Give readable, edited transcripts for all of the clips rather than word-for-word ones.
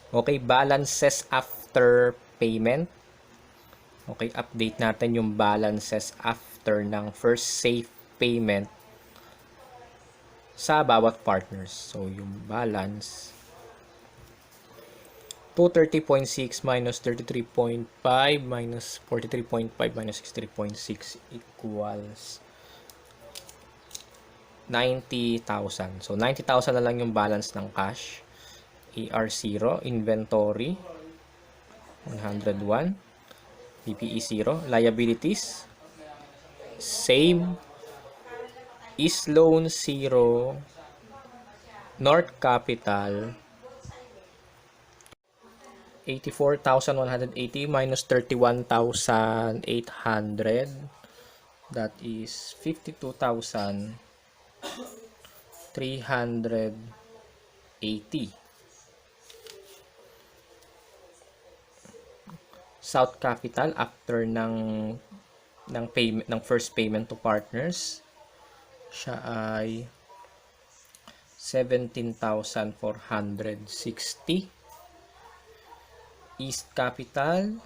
Okay, balances after payment. Okay, update natin yung balances after ng first safe payment sa bawat partners. So, yung balance 230.6 minus 33.5 minus 43.5 minus 63.6 equals 90,000. So, 90,000 na lang yung balance ng cash. AR0, inventory 101, PPE 0, liabilities same, is loan 0, North Capital 84,180 minus 31,800, that is 52,380. South Capital after ng payment ng first payment to partners, siya ay 17,460. East Capital,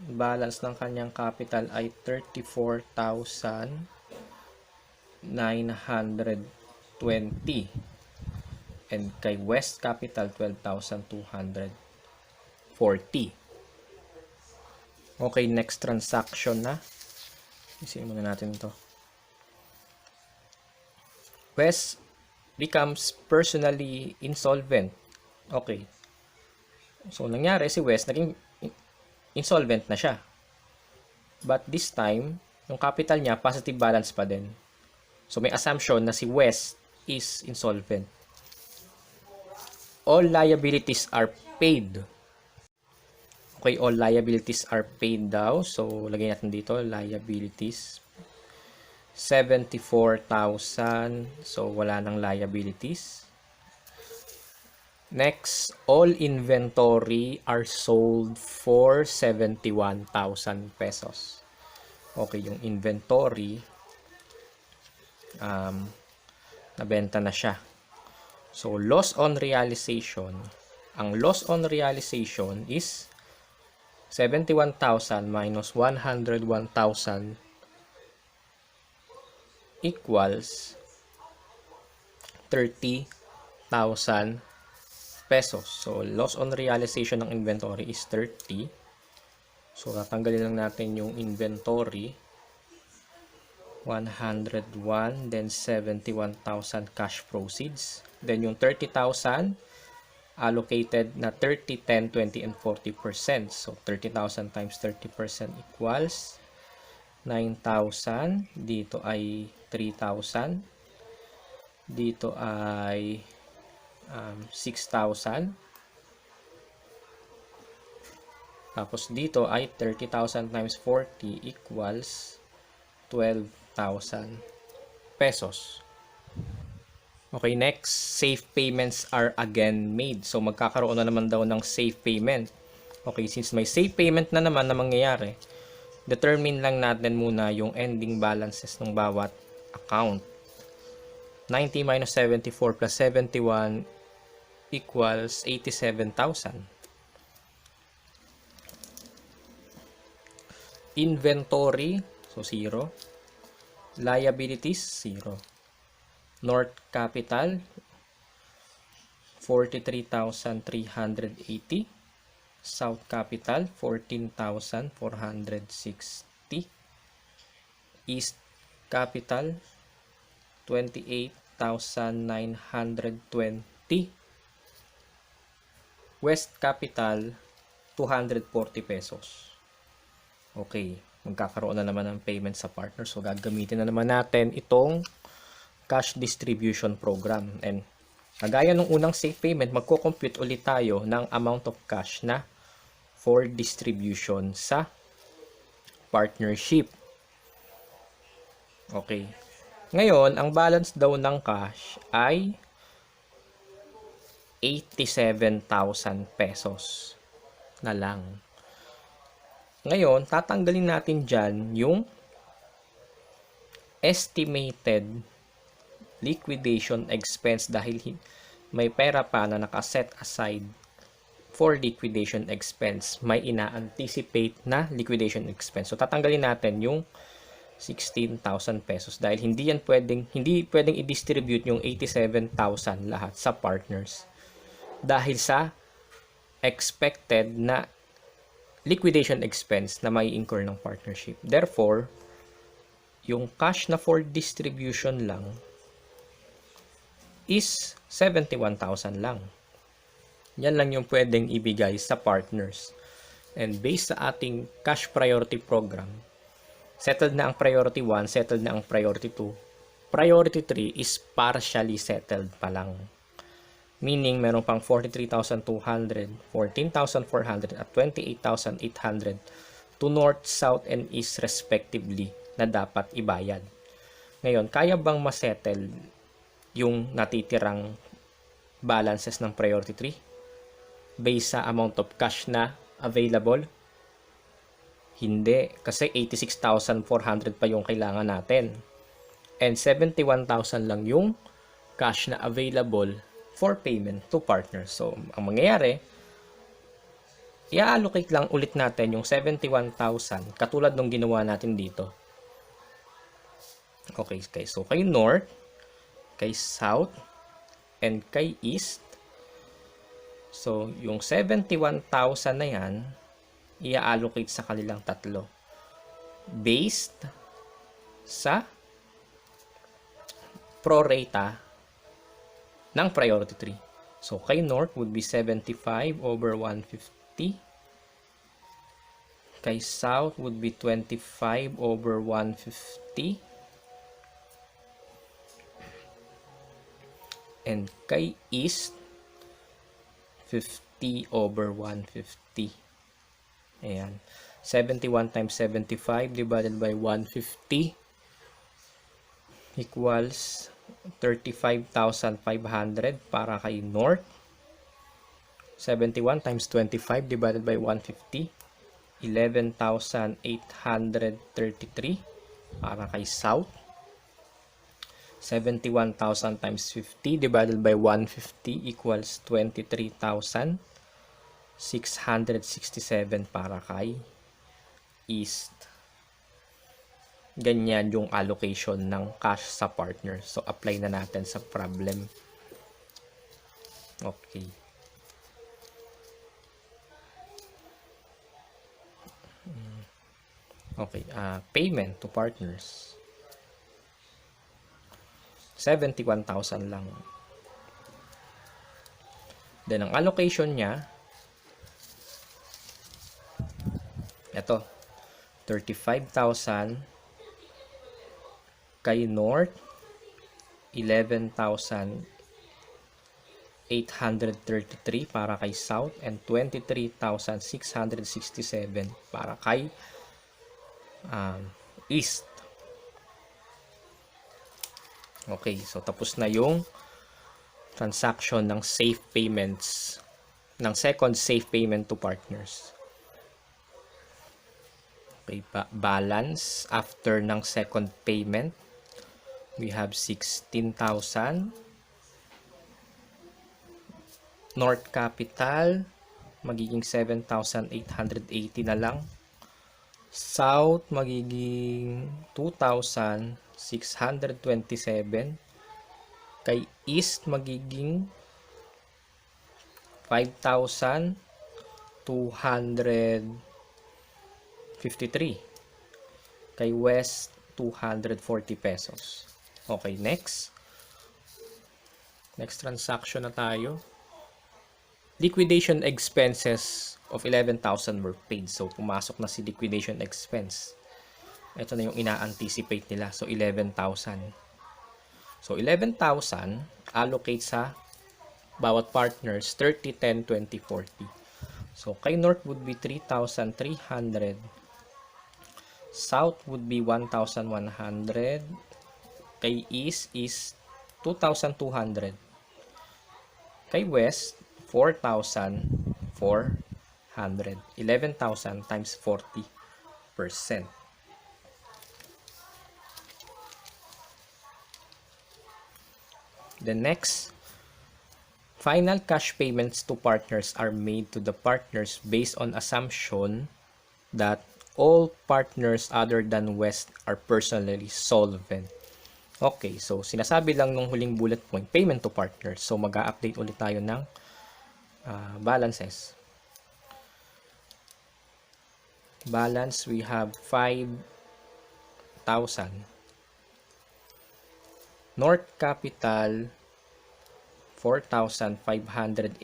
balance ng kanyang capital ay 34,920. And kay West Capital, 12,240. Okay, next transaction na. Isin muna natin ito. West becomes personally insolvent. Okay. So, nangyari si West, naging insolvent na siya. But this time, yung capital niya, positive balance pa din. So, may assumption na si West is insolvent. All liabilities are paid. Okay, all liabilities are paid daw. So, lagay natin dito, liabilities. 74,000. So, wala nang liabilities. Next, all inventory are sold for 71,000 pesos. Okay, yung inventory, nabenta na siya. So, loss on realization. Ang loss on realization is 71,000 minus 101,000 equals 30,000 pesos. So, loss on realization ng inventory is 30. So, tatanggalin lang natin yung inventory. 101, then 71,000 cash proceeds. Then, yung 30,000 allocated na 30, 10, 20, and 40%. So, 30,000 times 30% equals 9,000. Dito ay 3,000. Dito ay 6,000. Tapos dito ay 30,000 times 40 equals 12,000 pesos. Okay, next, safe payments are again made. So, magkakaroon na naman daw ng safe payment. Okay, since may safe payment na naman na mangyayari, determine lang natin muna yung ending balances ng bawat account. 90 minus 74 plus 71 equals 87,000. Inventory, so 0. Liabilities, 0. North Capital, 43,380. South Capital, 14,460. East Capital, 28,920. West Capital, 240 pesos. Okay, magkakaroon na naman ng payment sa partner. So, gagamitin na naman natin itong cash distribution program. And kagaya nung unang safe payment, magko-compute ulit tayo ng amount of cash na for distribution sa partnership. Okay. Ngayon, ang balance daw ng cash ay 87,000 pesos na lang. Ngayon, tatanggalin natin dyan yung estimated liquidation expense dahil may pera pa na nakaset aside for liquidation expense. May ina-anticipate na liquidation expense. So, tatanggalin natin yung 16,000 pesos dahil hindi pwedeng i-distribute yung 87,000 lahat sa partners dahil sa expected na liquidation expense na may incur ng partnership. Therefore, yung cash na for distribution lang is 71,000 lang. Yan lang yung pwedeng ibigay sa partners. And based sa ating cash priority program, settled na ang priority 1, settled na ang priority 2. Priority 3 is partially settled pa lang. Meaning, meron pang 43,200, 14,400 at 28,800 to north, south, and east respectively na dapat ibayad. Ngayon, kaya bang masettle yung natitirang balances ng priority 3 based sa amount of cash na available? Hindi, kasi 86,400 pa yung kailangan natin. And 71,000 lang yung cash na available for payment to partners. So, ang mangyayari, i-allocate lang ulit natin yung 71,000 katulad nung ginawa natin dito. Okay, so kay north, kay south, and kay east. So, yung 71,000 na yan, i-allocate sa kanilang tatlo based sa prorata ng priority 3. So, kay north would be 75 over 150. Kay south would be 25 over 150. And kay east, 50 over 150. Ayan. 71 times 75 divided by 150 equals 35,500 para kay north. 71 times 25 divided by 150, 11,833 para kay south. 71,000 times 50 divided by 150 equals 23,667 para kay east. Ganyan yung allocation ng cash sa partner. So, apply na natin sa problem. Okay. Okay, payment to partners. 71,000 lang. Then, ang allocation niya, ito, 35,000 kay north, 11,833 para kay south, and 23,667 para kay east. Okay, so tapos na yung transaction ng safe payments, ng second safe payment to partners. Okay, balance after ng second payment, we have 16,000. North capital, magiging 7,880 na lang. South, magiging 2,627. Kay east, magiging 5,253. Kay west, 240 pesos. Okay, next. Next transaction na tayo. Liquidation expenses of 11,000 were paid. So, pumasok na si liquidation expense. Ito na yung ina-anticipate nila. So, 11,000. So, 11,000 allocate sa bawat partners 30, 10, 20, 40. So, kay north would be 3,300. South would be 1,100. Kay east is 2,200. Kay west, 4,400. 11,000 times 40%. The next, Final cash payments to partners are made to the partners based on assumption that all partners other than West are personally solvent. Okay, so sinasabi lang nung huling bullet point, payment to partners. So mag-a-update ulit tayo ng balances. Balance, we have 5,000. North Capital, 4,580.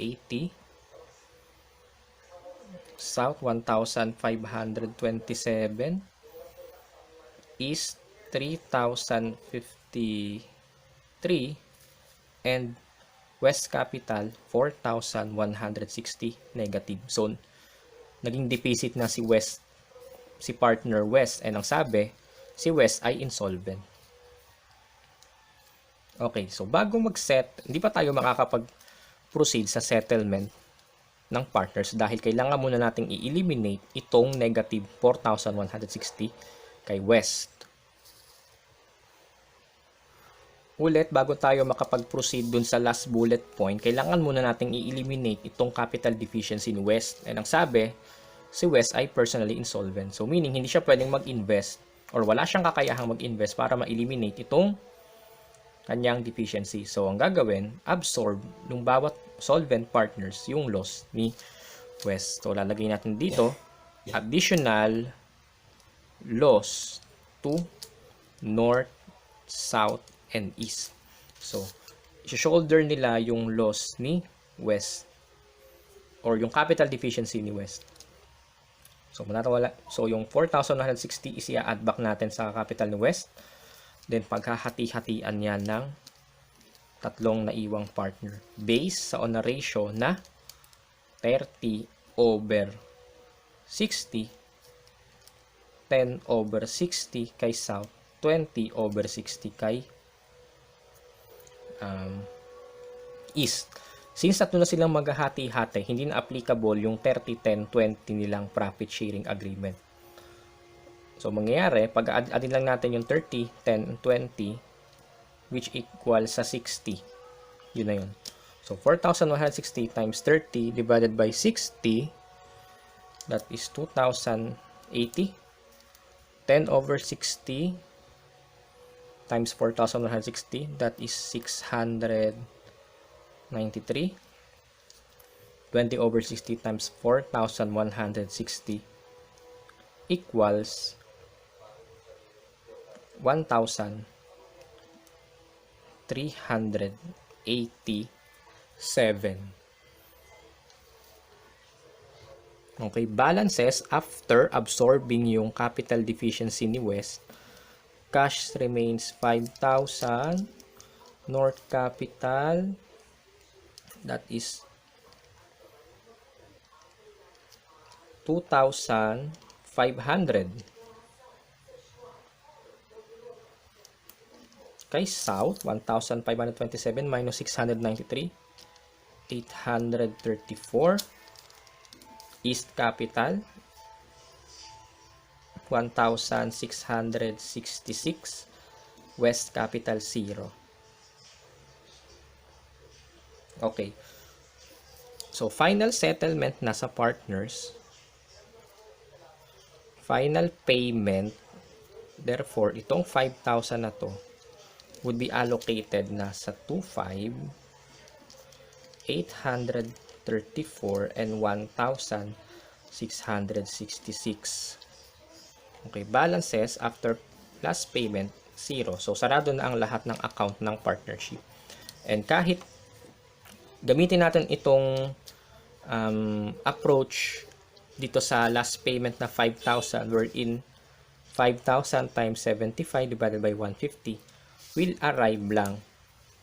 South, 1,527. East, 3,053. And West Capital, 4,160 negative. So, naging deficit na si West, si partner West. And ang sabi, si West ay insolvent. Okay, so bago mag-set, hindi pa tayo makakapag-proceed sa settlement ng partners dahil kailangan muna nating i-eliminate itong negative 4,160 kay West. Ulit, bago tayo makapag-proceed dun sa last bullet point, kailangan muna nating i-eliminate itong capital deficiency ni West. And ang sabi, si West ay personally insolvent. So meaning, hindi siya pwedeng mag-invest or wala siyang kakayahang mag-invest para ma-eliminate itong kanyang deficiency. So, ang gagawin, absorb ng bawat solvent partners yung loss ni West. So, lalagay natin dito, additional loss to North, South, and East. So, i-shoulder nila yung loss ni West or yung capital deficiency ni West. So, so yung 4,160 is i-add back natin sa capital ni West. Then, paghahati-hatian niya ng tatlong naiwang partner. Based sa on a ratio na 30/60, 10/60 kay South, 20/60 kay East. Since tatlo na silang maghahati-hati, hindi na applicable yung 30-10-20 nilang profit sharing agreement. So, mangyayari, pag-add lang natin yung 30, 10, 20, which equals sa 60. Yun na yun. So, 4,160 times 30 divided by 60, that is 2,080. 10/60 times 4,160, that is 693. 20/60 times 4,160 equals 1,387. Okay, balances after absorbing yung capital deficiency ni West. Cash remains 5,000. North Capital, that is 2,500. Kay South, 1,527 minus 693, 834. East Capital, 1,666. West Capital, 0. Okay. So, final settlement na sa partners. Final payment, therefore, itong 5,000 na to would be allocated na sa 2,534 and 1,666. Okay, balances after last payment, 0. So, sarado na ang lahat ng account ng partnership. And kahit gamitin natin itong approach dito sa last payment na 5,000, wherein 5,000 times 75 divided by 150 will arrive lang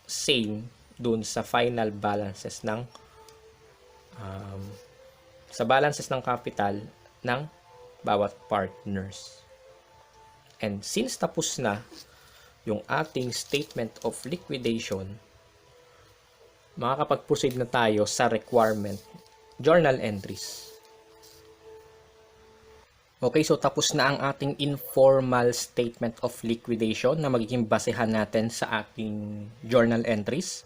same dun sa final balances ng capital ng bawat partners. And since tapos na yung ating statement of liquidation, makakapag-proceed na tayo sa requirement journal entries. Okay, so tapos na ang ating informal statement of liquidation na magiging basehan natin sa ating journal entries.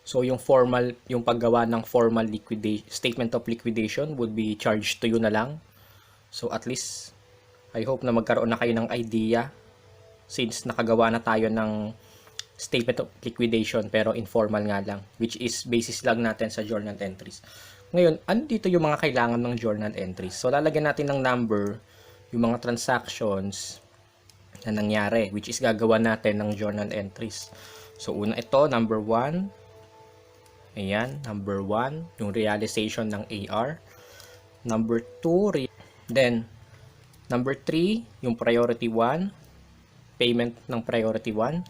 So yung paggawa ng formal statement of liquidation would be charged to you na lang. So at least I hope na magkaroon na kayo ng idea since nakagawa na tayo ng statement of liquidation pero informal nga lang, which is basis lang natin sa journal entries. Ngayon, ano dito yung mga kailangan ng journal entries? So lalagyan natin ng number yung mga transactions na nangyari, which is gagawa natin ng journal entries. So una ito, number 1. Ayan, number 1, yung realization ng AR. Number 2, then number 3, yung priority 1, payment ng priority 1.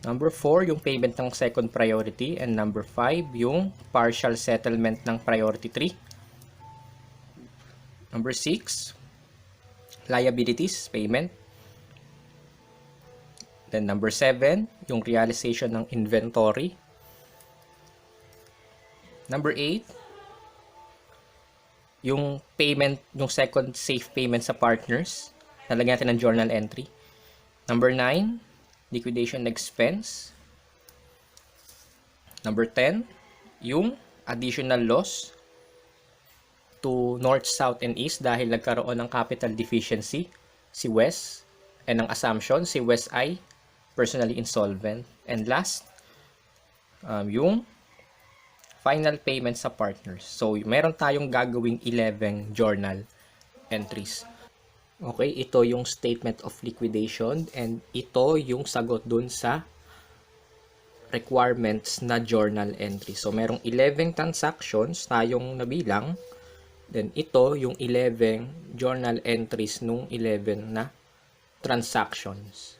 Number 4, yung payment ng second priority. And number 5, yung partial settlement ng priority 3. Number 6, liabilities, payment. Then number 7, yung realization ng inventory. Number 8, yung payment, yung second safe payment sa partners. Nalagyan natin ng journal entry. Number 9, liquidation expense. Number 10, yung additional loss to North, South, and East dahil nagkaroon ng capital deficiency si West, and ang assumption si West ay personally insolvent. And last, yung final payment sa partners. So, meron tayong gagawing 11 journal entries. Okay, ito yung statement of liquidation and ito yung sagot dun sa requirements na journal entry. So, merong 11 transactions tayong nabilang. Then, ito yung 11 journal entries nung 11 na transactions.